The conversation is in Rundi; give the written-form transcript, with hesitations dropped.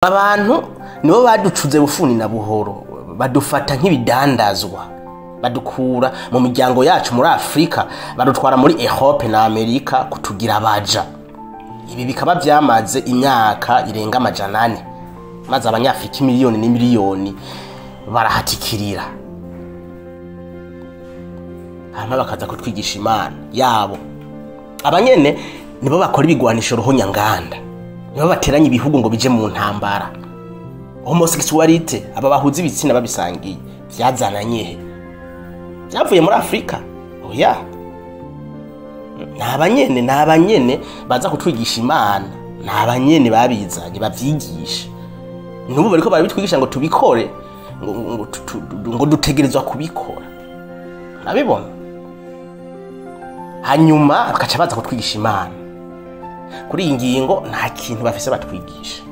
Abantu nibo baducuze bufuni na buhoro, badufata nk'ibidandazwa, badukura mu miryango yacu muri Afrika, badutwara muri Europe na Amerika kutugira abaja. Ibi bikaba byamaze imyaka irenga 400, maze abanyafrika miliyoni n'imiliyoni barahatikirira. Hama bakaza kutwigisha Imana yabo. Abanyene nibo bakora ibigwanisho roho nyanganda, nibo bateranya ibihugu ngo bije mu ntambara. Homosexuality aba bahuza ibitsina babisangiye byazananye he? Byavuye muri Afrika. Oya, n'abanyene baza kutwigisha Imana, n'abanyene babizanye bavyigisha. Nubu bariko barabitwigisha ngo tubikore, ngo dutegerezwa kubikora. Nabibona. Hanyuma bakaca baza kutwigisha Imana. Kuri iyi ngingo nta kintu bafise batwigisha.